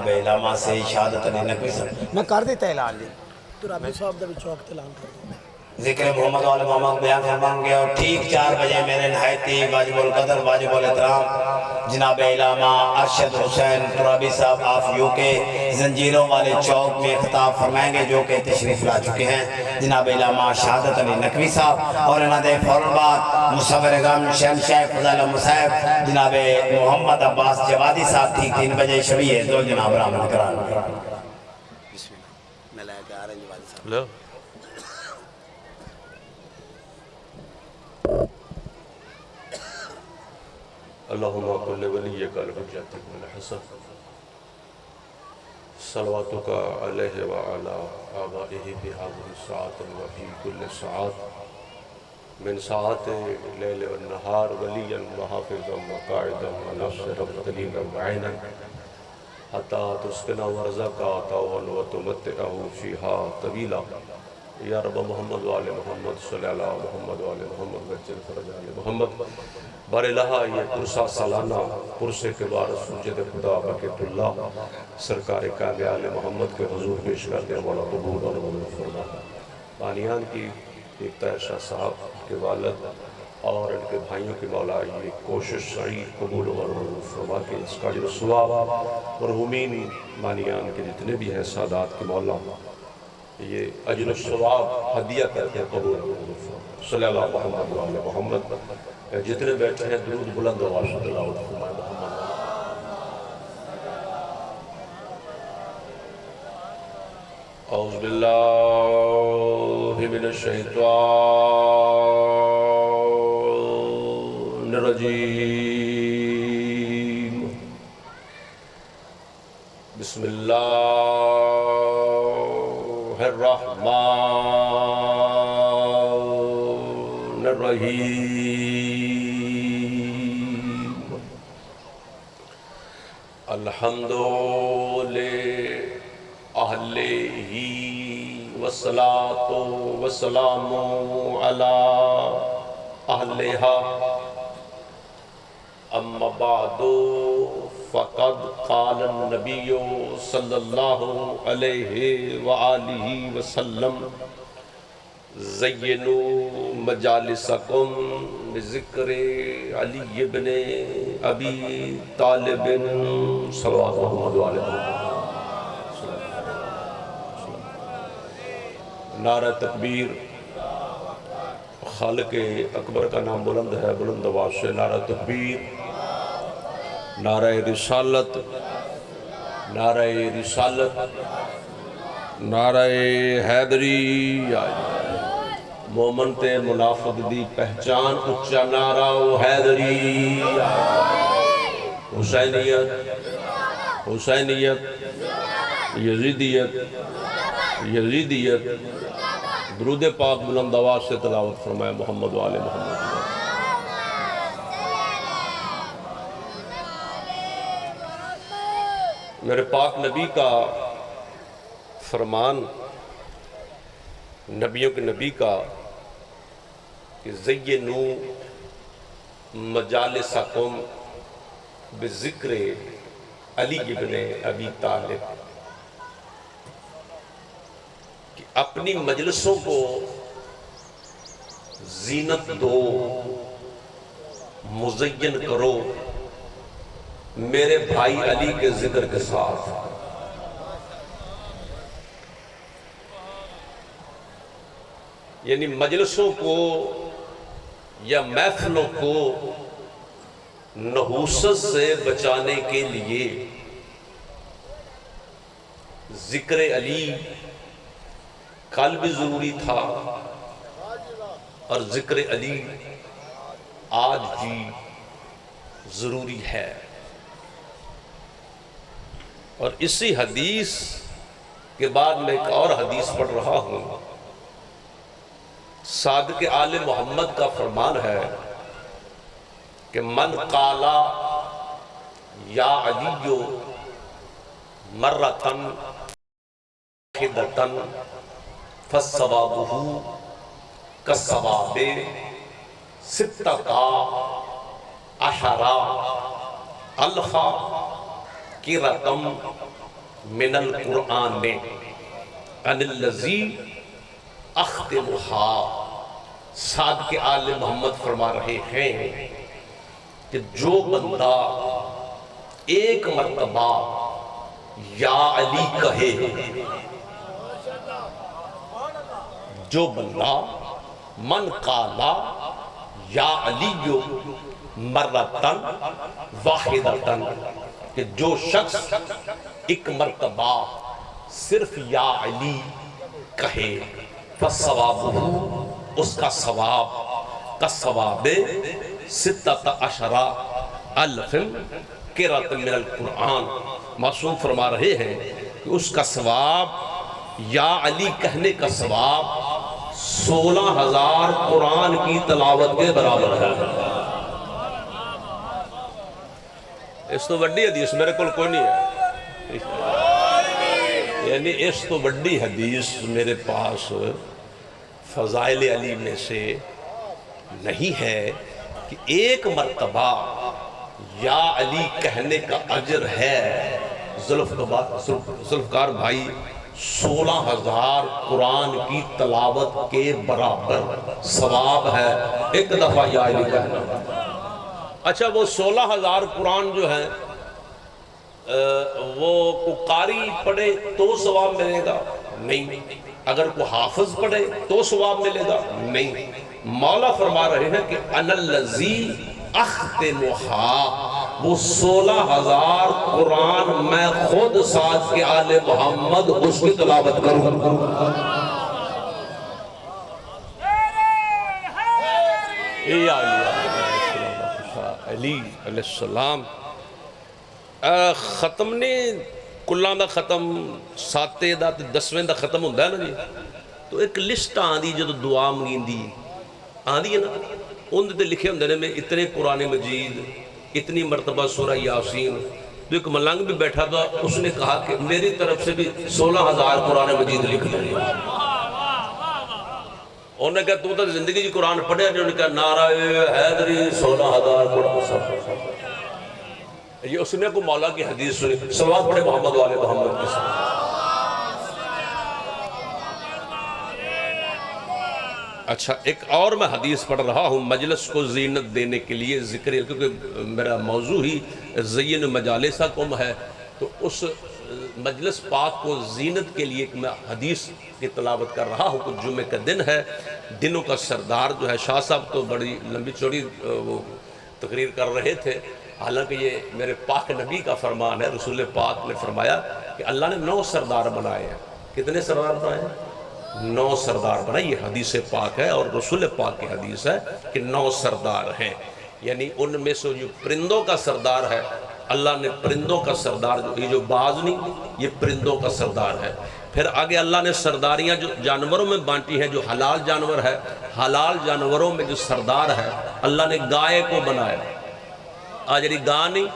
جناب علامہ سے شہادت علی نقوی صاحب میں کر دیتا اعلان جی تو رابی صاحب دا بھی چوک اعلان کر دوں ذکر محمد والے محمد بیان فرمان گیا اور ٹھیک 4 بجے میرے نہایتی واجب القدر واجب الاحترام جناب علامہ ارشد حسین ترابی صاحب آف یو کے زنجیروں والے چوک میں خطاب فرمائیں گے جو کہ تشریف لا چکے ہیں جناب علامہ شہادت علی نقوی صاحب اور انہاں دے فوراً بعد مصور غم شہنشاہ فضل مصعب جناب محمد عباس جوادی صاحب ٹھیک 3 بجے شبیہ دو جناب رحمت کران بسم اللہ میں لائے کہ آ رہے ہیں جوادی صاحب اللہم کل ولیک الحجت بن الحسن صلواتک علیہ وعلا آبائہ فی هذه الساعة وفی کل ساعت من ساعت لیل والنہار ولیا وحافظا وقاعدا وناصرا دلیلا وعینا حتی تسکنا ورزقا طوعا وتمتعہ فیہا طویلا یا رب محمد وآل محمد صلی اللہ محمد وآل محمد وجل فرج آل محمد بار الہا یہ پرسہ سالانہ پرسے کے بارس سجد خدا بکت اللہ سرکار کامل آل محمد کے حضور پیش کر دیا مولا قبول اور مغفر فرما بانیان کی ایک شاہ صاحب کے والد اور ان کے بھائیوں کے مولا یہ کوشش سعید قبول اور مغفر فرما کے اس کا جو ثواب مرحومین بانیان کے جتنے بھی ہیں سادات کے مولا یہ اجر الثواب ہدیہ کرتے ہیں قبول صلی اللہ محمد وآلہ محمد جتنے بیٹھے ہیں درود بلند و واشد اللہ محمد اعوذ باللہ من الشیطان الرجیم بسم اللہ الرحمن الرحیم الحمد للہ والصلاة والسلام علی اہلہا اما بعد فقد قال النبی صلی اللہ علیہ وآلہ وسلم زینوا مجالسکم بذکر علی ابن ابی طالب صلوات محمد علیہ نعرہ تکبیر خالق اکبر کا نام بلند ہے بلند آواز سے نعرہ تکبیر نعرہ رسالت نعرہ رسالت نعرہ حیدری مومن تے منافق دی پہچان اچھا نعرہ حیدری حسینیت حسینیت یزیدیت یزیدیت درود پاک بلند آواز سے تلاوت فرمائے محمد و آل محمد میرے پاک نبی کا فرمان نبیوں کے نبی کا کہ زینو مجالسکم بذکر علی ابن ابی طالب کہ اپنی مجلسوں کو زینت دو مزین کرو میرے بھائی علی کے ذکر کے ساتھ یعنی مجلسوں کو یا محفلوں کو نحوست سے بچانے کے لیے ذکر علی کل بھی ضروری تھا اور ذکر علی آج بھی ضروری ہے اور اسی حدیث کے بعد میں ایک اور حدیث پڑھ رہا ہوں صادق آل محمد کا فرمان ہے کہ من قالا یا علیو مرتن خدتن فالثوابہ کالثواب ستتا عشرہ الفا کرتم من القرآن ان الذی اختمھا، صادق آل محمد فرما رہے ہیں کہ جو بندہ ایک مرتبہ یا علی کہے، جو بندہ من قالا یا علی مرتن واحدتن، کہ جو شخص ایک مرتبہ صرف یا علی کہے، فَالثَّوَابُ، اس کا ثواب کَالثَّوَابِ سِتَّةَ عَشَرَ أَلْفٍ قِرَةٍ من القرآن، معصوم فرما رہے ہیں کہ اس کا ثواب، یا علی کہنے کا ثواب 16,000 قرآن کی تلاوت کے برابر ہے۔ اس تو بڑی حدیث میرے کل کوئی نہیں ہے، یعنی اس تو بڑی حدیث میرے پاس فضائل علی میں سے نہیں ہے کہ ایک مرتبہ یا علی کہنے کا اجر ہے ذوالفقار بھائی 16,000 قرآن کی تلاوت کے برابر ثواب ہے ایک دفعہ یا علی کہنا۔ اچھا وہ 16,000 قرآن جو ہے وہ کو قاری پڑھے تو ثواب ملے گا؟ نہیں۔ اگر کو حافظ پڑھے تو ثواب ملے گا؟ نہیں۔ مولا فرما رہے ہیں کہ اَنَا الَّذِي اختمھا، وہ 16,000 قرآن میں خود ساتھ کے آل محمد اس کی تلاوت کروں۔ اے علی علیہ السلام ختم نے کلاں دا ختم 7 دا 10ویں دا ختم ہوندہ ہے نا جی، تو ایک لسٹ آندھی جو دعا منگیندی آندھی ہے نا، ان دے لکھے ہوندے نے میں اتنے قرآن مجید، اتنی مرتبہ سورہ یاسین۔ تو ایک ملنگ بھی بیٹھا تھا، اس نے کہا کہ میری طرف سے بھی 16,000 قرآن مجید لکھ لیں۔ انہوں نے کہا تو تا زندگی جی قرآن پڑھے، انہوں نے کہا نعرہ حیدری 16,000 قرآن۔ یہ اس نے کو مولا کی حدیث سنی، صلوات پڑھے محمد والے محمد کے ساتھ۔ اچھا ایک اور میں حدیث پڑھ رہا ہوں مجلس کو زینت دینے کے لیے ذکر، کیونکہ میرا موضوع ہی زین مجالسکم ہے، تو اس مجلس پاک کو زینت کے لیے ایک میں حدیث کی تلاوت کر رہا ہوں۔ کچھ جمعے کا دن ہے، دنوں کا سردار جو ہے شاہ صاحب تو بڑی لمبی چوڑی وہ تقریر کر رہے تھے، حالانکہ یہ میرے پاک نبی کا فرمان ہے۔ رسول پاک نے فرمایا کہ اللہ نے 9 سردار بنائے ہیں۔ کتنے سردار بنائے ہیں؟ 9 سردار بنائے، یہ حدیث پاک ہے اور رسول پاک کی حدیث ہے کہ 9 سردار ہیں، یعنی ان میں سے جو پرندوں کا سردار ہے، اللہ نے پرندوں کا سردار، یہ جو باز نہیں، یہ پرندوں کا سردار ہے۔ پھر آگے اللہ نے سرداریاں جو جانوروں میں بانٹی ہیں، جو حلال جانور ہے، حلال جانوروں میں جو سردار ہے اللہ نے گائے کو بنایا۔ آجری گاہ نہیں،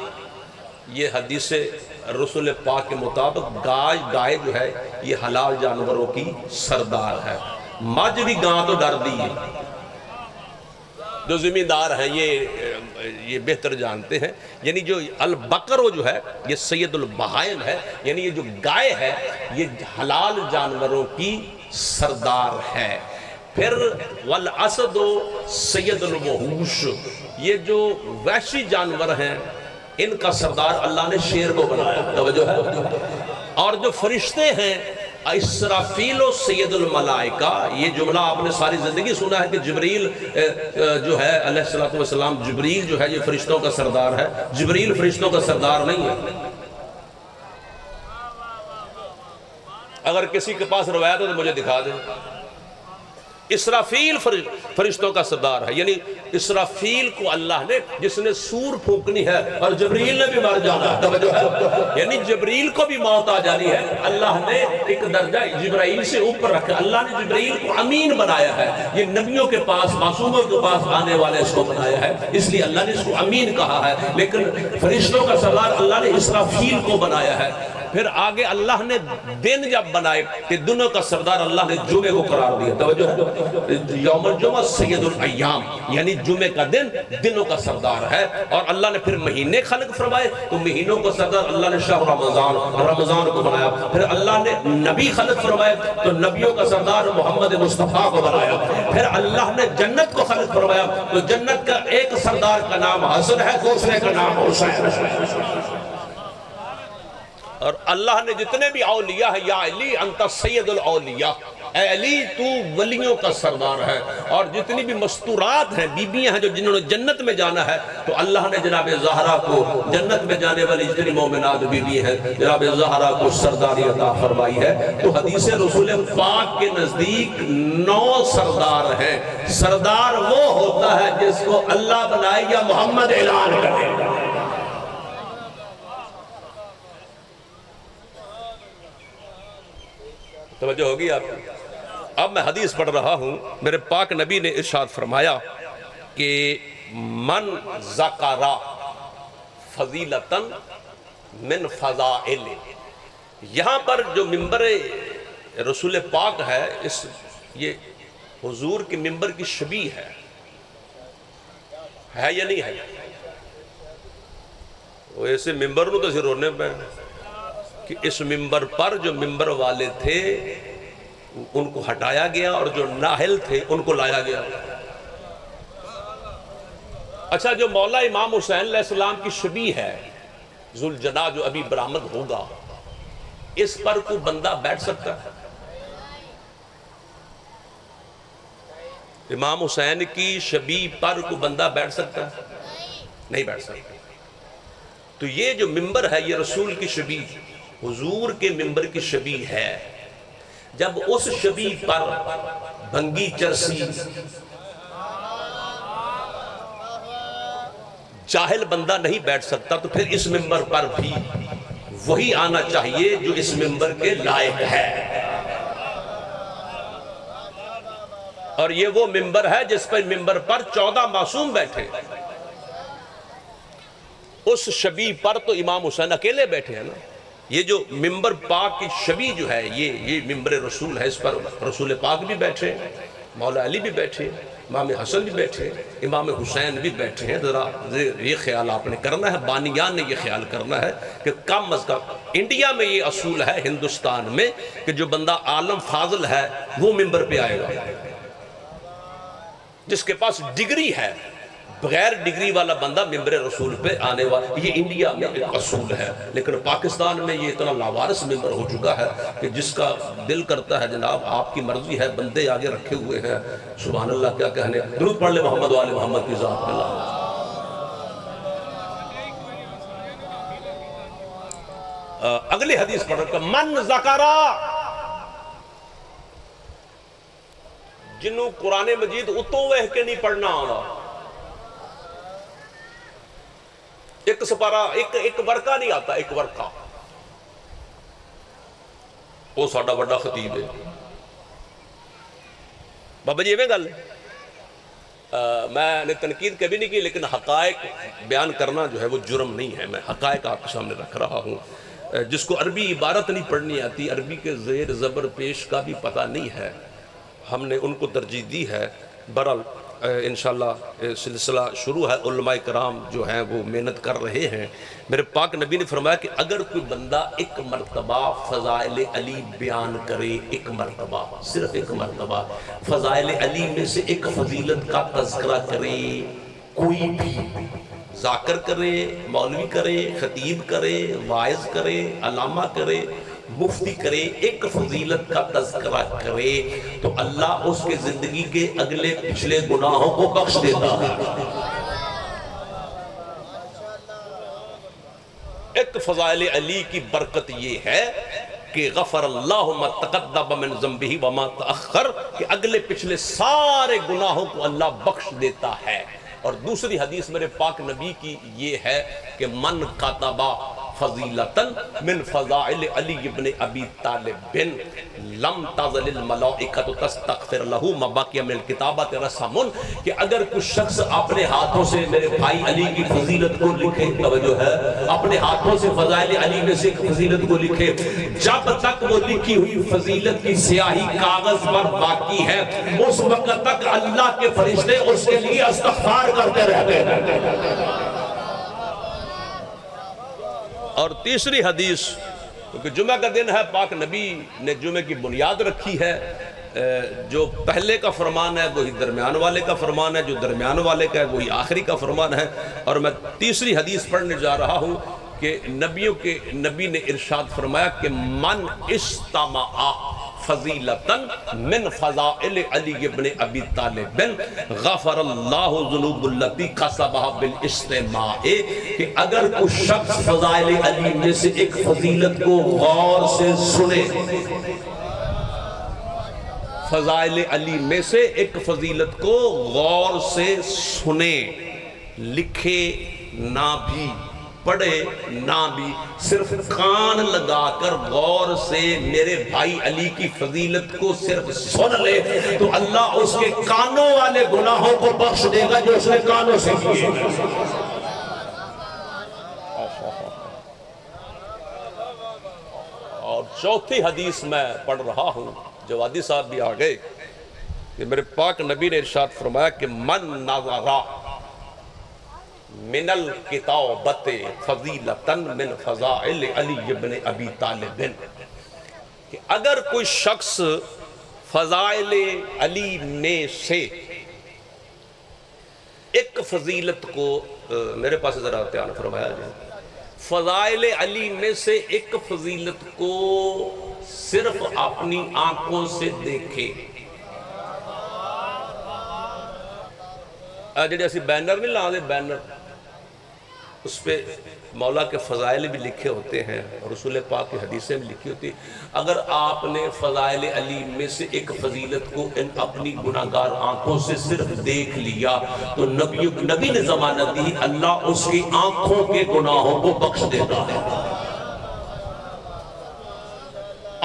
یہ حدیث رسول پاک کے مطابق گائے جو ہے یہ حلال جانوروں کی سردار ہے۔ مجھ بھی گاہ تو ڈر دی ہے، جو زمیندار ہیں یہ بہتر جانتے ہیں، یعنی جو البقر جو ہے یہ سید البہائم ہے، یعنی یہ جو گائے ہے یہ حلال جانوروں کی سردار ہے۔ پھر والاسد سید الوحوش، یہ جو وحشی جانور ہیں ان کا سردار اللہ نے شیر کو بنایا، توجہ ہے۔ اور جو فرشتے ہیں اسرافیل و سید الملائکہ، یہ جملہ آپ نے ساری زندگی سنا ہے کہ جبریل جو ہے علیہ السلام، جبریل جو ہے یہ فرشتوں کا سردار ہے، جبریل فرشتوں کا سردار نہیں ہے۔ اگر کسی کے پاس روایت ہے تو مجھے دکھا دیں۔ اسرافیل فرشتوں کا سردار ہے، یعنی اسرافیل کو اللہ نے، جس نے سور پھونکنی ہے اور جبریل نے بھی مر جانا ہے، یعنی جبریل کو بھی موت آ جانی ہے، اللہ نے ایک درجہ جبرائیل سے اوپر رکھا۔ اللہ نے جبریل کو امین بنایا ہے، یہ نبیوں کے پاس، معصوموں کے پاس آنے والے اس کو بنایا ہے، اس لیے اللہ نے اس کو امین کہا ہے۔ لیکن فرشتوں کا سردار اللہ نے اسرافیل کو بنایا ہے۔ پھر آگے اللہ نے دن جب بنائے کہ دنوں کا سردار اللہ نے جمعے کو قرار دیا. توجہ, یوم الجمعہ سید الایام, یعنی جمعے کا دن دنوں کا سردار ہے. اور اللہ نے پھر مہینے خلق فرمائے تو مہینوں کو سردار اللہ نے شہر رمضان, رمضان کو بنایا. پھر اللہ نے نبی خلق فرمائے تو نبیوں کا سردار محمد مصطفیٰ کو بنایا. پھر اللہ نے جنت کو خلق فرمایا تو جنت کا ایک سردار کا نام حسن ہے, دوسرے کا نام حسین ہے. اور اللہ نے جتنے بھی اولیاء ہیں, یا علی انت سید الاولیاء, اے علی تو ولیوں کا سردار ہے. اور جتنی بھی مستورات ہیں, بیبیاں ہیں جو جنہوں نے جنت میں جانا ہے, تو اللہ نے جناب زہرا کو, جنت میں جانے والی جتنی مومنات بیوی ہیں, جناب زہرا کو سرداری عطا فرمائی ہے. تو حدیث رسول پاک کے نزدیک 9 سردار ہیں. سردار وہ ہوتا ہے جس کو اللہ بنائے یا محمد اعلان کرے. توجہ ہوگی آپ کی. اب میں حدیث پڑھ رہا ہوں. میرے پاک نبی نے ارشاد فرمایا کہ من ذکر فضیلتن من فضائل. یہاں پر جو ممبر رسول پاک ہے, یہ حضور کے ممبر کی شبیہ ہے یا نہیں ہے؟ وہ ایسے ممبر نو تو سی رونے پہ کہ اس ممبر پر جو ممبر والے تھے ان کو ہٹایا گیا اور جو نااہل تھے ان کو لایا گیا. اچھا, جو مولا امام حسین علیہ السلام کی شبیہ ہے ذوالجناح, جو ابھی برآمد ہوگا, اس پر کوئی بندہ بیٹھ سکتا ہے؟ امام حسین کی شبیہ پر کوئی بندہ بیٹھ سکتا ہے؟ نہیں بیٹھ سکتا. تو یہ جو ممبر ہے یہ رسول کی شبیہ, حضور کے ممبر کی شبیہ ہے. جب اس شبیہ پر بھنگی چرسی جاہل بندہ نہیں بیٹھ سکتا, تو پھر اس ممبر پر بھی وہی آنا چاہیے جو اس ممبر کے لائق ہے. اور یہ وہ ممبر ہے جس پر ممبر پر 14 معصوم بیٹھے. اس شبیہ پر تو امام حسین اکیلے بیٹھے ہیں نا. یہ جو ممبر پاک کی شبیہ جو ہے یہ ممبر رسول ہے. اس پر رسول پاک بھی بیٹھے, مولا علی بھی بیٹھے, امام حسن بھی بیٹھے, امام حسین بھی بیٹھے ہیں. ذرا یہ خیال آپ نے کرنا ہے, بانیان نے یہ خیال کرنا ہے کہ کم از کم انڈیا میں یہ اصول ہے, ہندوستان میں, کہ جو بندہ عالم فاضل ہے وہ ممبر پہ آئے گا. جس کے پاس ڈگری ہے, بغیر ڈگری والا بندہ ممبر رسول پہ آنے والا, یہ انڈیا میں ایک اصول ہے. لیکن پاکستان میں یہ اتنا لاوارث ممبر ہو چکا ہے کہ جس کا دل کرتا ہے جناب آپ کی مرضی ہے, بندے آگے رکھے ہوئے ہیں. سبحان اللہ, کیا کہنے. درود پڑھ لے محمد والے محمد کی ذات پہ. اگلی حدیث پڑھ رہا, من ذکرہ, جنہوں قرآن مجید اتوں وہ کے نہیں پڑھنا آنا. ایک سپارہ, ایک ورقہ نہیں آتا, ایک ورقہ. وہ ساڑھا بڑا خطیب ہے بابا جی. میں گل میں نے تنقید کبھی نہیں کی, لیکن حقائق بیان کرنا جو ہے وہ جرم نہیں ہے. میں حقائق آپ کے سامنے رکھ رہا ہوں. جس کو عربی عبارت نہیں پڑھنی آتی, عربی کے زیر زبر پیش کا بھی پتہ نہیں ہے, ہم نے ان کو ترجیح دی ہے. برحال انشاءاللہ سلسلہ شروع ہے, علماء کرام جو ہیں وہ محنت کر رہے ہیں. میرے پاک نبی نے فرمایا کہ اگر کوئی بندہ ایک مرتبہ فضائل علی بیان کرے, ایک مرتبہ, صرف ایک مرتبہ فضائل علی میں سے ایک فضیلت کا تذکرہ کرے, کوئی بھی ذاکر کرے, مولوی کرے, خطیب کرے, واعظ کرے, علامہ کرے, مفتی کرے, ایک فضیلت کا تذکرہ کرے, تو اللہ اس کے زندگی کے اگلے پچھلے گناہوں کو بخش دیتا ہے. ایک فضائل علی کی برکت یہ ہے کہ غفر اللہ ما تقدم من ذنبہ وما تأخر, کہ اگلے پچھلے سارے گناہوں کو اللہ بخش دیتا ہے. اور دوسری حدیث میرے پاک نبی کی یہ ہے کہ من کاتبہ فضیلتا من فضائل علی ابن ابی طالب لم تزل الملائکۃ تستغفر له ما بقی من الکتابۃ رسم، کہ اگر کچھ شخص اپنے ہاتھوں سے میرے بھائی علی کی فضیلت کو لکھے، توجہ ہے، اپنے ہاتھوں سے فضائل علی میں سے ایک فضیلت کو لکھے، جب تک وہ لکھی ہوئی فضیلت کی سیاہی کاغذ پر باقی ہے اس وقت تک اللہ کے فرشتے اس کے لیے استغفار کرتے رہتے ہیں۔ اور تیسری حدیث، کیونکہ جمعہ کا دن ہے، پاک نبی نے جمعہ کی بنیاد رکھی ہے، جو پہلے کا فرمان ہے وہی درمیان والے کا فرمان ہے، جو درمیان والے کا ہے وہی آخری کا فرمان ہے۔ اور میں تیسری حدیث پڑھنے جا رہا ہوں کہ نبی نے ارشاد فرمایا کہ من استمع فضیلتا من فضائل علی ابن ابی طالب غفر اللہ ذنوب التی کسبها بالاستماع، کہ اگر کوئی شخص فضائل علی میں سے ایک فضیلت کو غور سے سنے، فضائل علی میں سے ایک فضیلت کو غور سے سنے، لکھے نہ بھی، پڑھے نہ بھی، صرف کان لگا کر غور سے میرے بھائی علی کی فضیلت کو صرف سن لے تو اللہ اس کے کانوں والے گناہوں کو بخش دے گا جو اس نے کانوں سے کیے۔ اور چوتھی حدیث میں پڑھ رہا ہوں، جوادی صاحب بھی آ گئے، کہ میرے پاک نبی نے ارشاد فرمایا کہ من نظرہ من الکتابت فضیلتا من فضائل علی ابن ابی طالب، کہ اگر کوئی شخص فضائل علی میں سے ایک فضیلت کو، میرے پاس ذرا دھیان فرمایا جائے، فضائل علی میں سے ایک فضیلت کو صرف اپنی آنکھوں سے دیکھے، جڑے اسی بینر نہیں لا دے، بینر اس پہ مولا کے فضائل بھی لکھے ہوتے ہیں، رسول پاک کی حدیثیں بھی لکھی ہوتی ہیں، اگر آپ نے فضائل علی میں سے ایک فضیلت کو ان اپنی گناہگار آنکھوں سے صرف دیکھ لیا تو نبی نے ضمانت دی اللہ اس کی آنکھوں کے گناہوں کو بخش دیتا ہے۔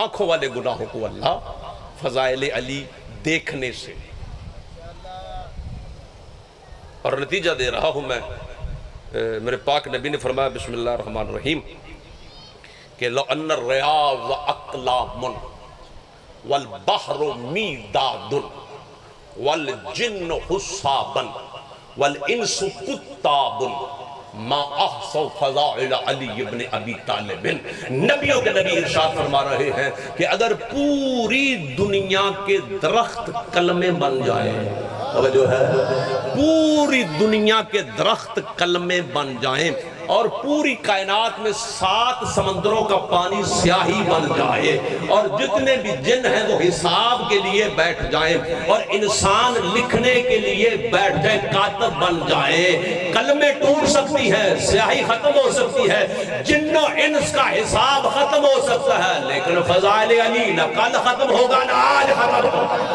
آنکھوں والے گناہوں کو اللہ فضائل علی دیکھنے سے۔ اور نتیجہ دے رہا ہوں میں، میرے پاک نبی نے فرمایا بسم اللہ الرحمن الرحیم کہ لو ان الریاض اقلام والبحر میداد والجن حسابا والانس کتاب ما احصوا فضائل علی ابن ابی طالب۔ نبیوں کے نبی ارشاد فرما رہے ہیں کہ اگر پوری دنیا کے درخت کلمے بن جائیں، جو ہے پوری دنیا کے درخت کلمے بن جائیں اور پوری کائنات میں 7 سمندروں کا پانی سیاہی بن جائے اور جتنے بھی جن ہیں وہ حساب کے لیے بیٹھ جائیں اور انسان لکھنے کے لیے بیٹھ جائیں، کاتب بن جائیں، کلمے ٹوٹ سکتی ہے، سیاہی ختم ہو سکتی ہے، جن و انس کا حساب ختم ہو سکتا ہے، لیکن فضائل علی نہ کل ختم ہوگا نہ آج ختم ہوگا۔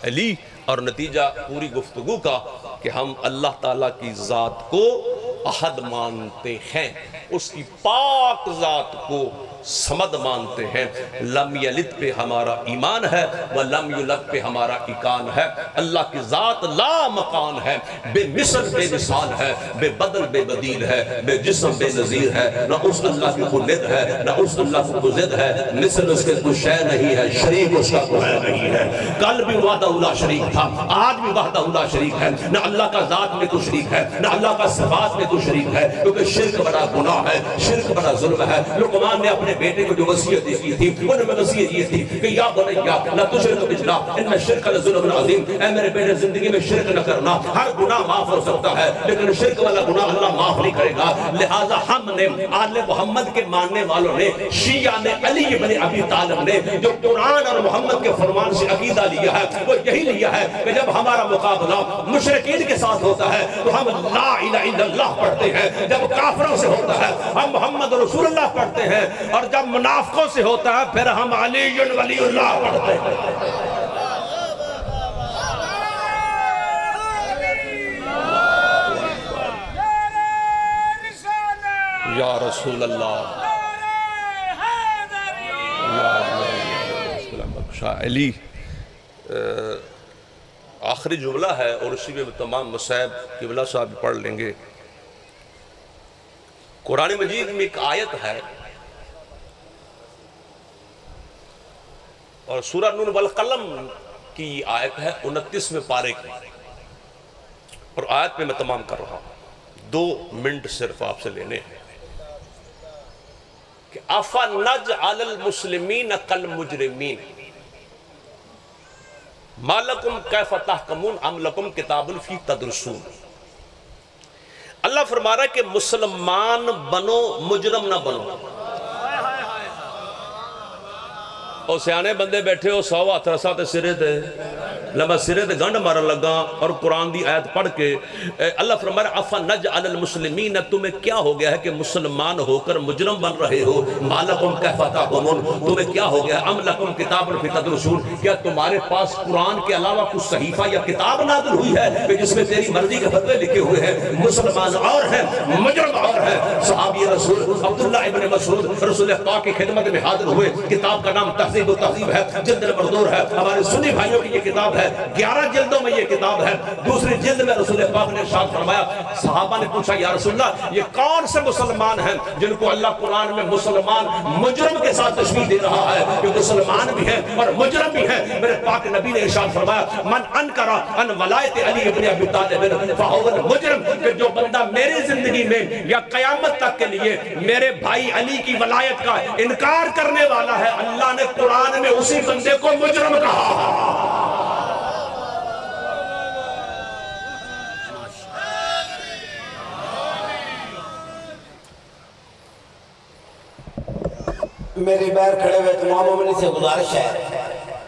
علی۔ اور نتیجہ پوری گفتگو کا کہ ہم اللہ تعالیٰ کی ذات کو احد مانتے ہیں، اس کی پاک ذات کو صمد مانتے ہیں، لم یلد پہ ہمارا ایمان ہے ولم یولد پہ ہمارا اکان ہے۔ اللہ کی ذات لا مکان ہے، بے مثل بے مثال ہے، بے بدل بے بدیل ہے، بے جسم بے نظیر ہے، نہ اس اللہ کی کوئی ند ہے نہ اس اللہ کی کوئی ضد ہے، مثل اس کے کوئی شے نہیں ہے، شریک اس کا کوئی نہیں ہے۔ کل بھی وحدہ لا شریک تھا، آج بھی وحدہ لا شریک ہے، نہ اللہ کا ذات میں کوئی شریک ہے نہ اللہ کا صفات میں کوئی شریک ہے، کیونکہ شرک بڑا گناہ ہے، شرک بڑا ظلم ہے۔ لقمان نے اپنے بیٹے کو جو وصیت دی تھی ان میں وصیت یہ تھی کہ یا بنیا لا تشرک باللہ ان الشرک لظلم عظیم، اے میرے بیٹے زندگی میں شرک نہ کرنا، ہر گناہ معاف ہو سکتا ہے لیکن شرک والا گناہ اللہ معاف نہیں کرے گا۔ لہٰذا ہم نے آل محمد کے ماننے والوں نے، شیعہ نے، علی ابن ابی طالب نے جو قرآن اور محمد کے فرمان سے عقیدہ لیا ہے وہ یہی لیا ہے کہ جب ہمارا مقابلہ مشرکین کے ساتھ ہوتا ہے تو ہم لا الہ الا اللہ پڑھتے ہیں، جب کافروں سے ہوتا ہے ہم محمد رسول اللہ پڑھتے ہیں، اور جب منافقوں سے ہوتا ہے پھر ہم علی ولی اللہ پڑھتے ہیں۔ یا رسول اللہ، شاہ علی آخری جملہ ہے، اور اسی میں تمام مصائب قبلہ صاحب بھی پڑھ لیں گے۔ قرآن مجید میں ایک آیت ہے، اور سورہ نون والقلم کی آیت ہے 29ویں پارے کی، اور آیت میں تمام کر رہا ہوں، 2 منٹ صرف آپ سے لینے ہیں کہ أَفَنَجْعَلَ الْمُسْلِمِينَ كَالْمُجْرِمِينَ مَا لَكُمْ كَيْفَ تَحْكُمُونَ أَمْ لَكُمْ كِتَابٌ فِيهِ تَدْرُسُونَ۔ اللہ فرما رہا ہے کہ مسلمان بنو، مجرم نہ بنو۔ اور سیانے بندے بیٹھے ہو 100 ہاتھ رسا تے سرے تے لما سرے تے گنڈ مارن لگا، اور قرآن دی آیت پڑھ کے اللہ فرما رہا ہے أَفَنَجْعَلَ الْمُسْلِمِينَ، تمہیں کیا ہو گیا ہے کہ مسلمان ہو کر مجرم بن رہے ہو؟ مَا لَكُمْ كَيْفَ تَحْكُمُونَ، تمہیں کیا ہو گیا ہے؟ أَمْ لَكُمْ كِتَابٌ فِيهِ تَدْرُسُونَ، کیا تمہارے پاس قرآن کے علاوہ کچھ صحیفہ یا کتاب نازل ہوئی ہے کہ جس میں تیری مرضی کے فتوے لکھے ہوئے ہیں؟ مسلمان اور ہیں، مجرم اور ہیں۔ صحابی رسول عبداللہ ابن مسعود رسول پاک کی خدمت میں حاضر ہوئے، کتاب کا نام تہذیب و تہذیب ہے، جلد نمبر 2 ہے، ہمارے سنی بھائیوں کی یہ کتاب ہے، 11 جلدوں میں یہ کتاب ہے۔ دوسری جلد میں رسول پاک نے ارشاد فرمایا، صحابہ نے پوچھا یا رسول اللہ یہ کون سے مسلمان ہیں جن کو اللہ قرآن میں مسلمان مجرم کے ساتھ تشبیہ دے رہا ہے کہ مسلمان بھی ہیں اور مجرم بھی ہیں؟ میرے پاک نبی نے ارشاد فرمایا، من انکر ان ولایت علی ابن ابی طالب فہو المجرم، کہ جو بندہ میری زندگی میں یا قیامت تک کے لیے میرے بھائی علی کی ولایت کا انکار کرنے والا ہے، اللہ نے قرآن میں اسی بندے کو مجرم کہا۔ میری بیر کھڑے ہوئے تمام مومنین سے گزارش ہے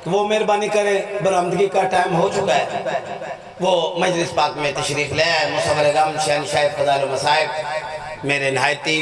کہ وہ مہربانی کریں، برآمدگی کا ٹائم ہو چکا ہے، وہ مجلس پاک میں تشریف لے آئے۔ مصور غم شہنشاہ فضائل و مصائب میرے نہایتی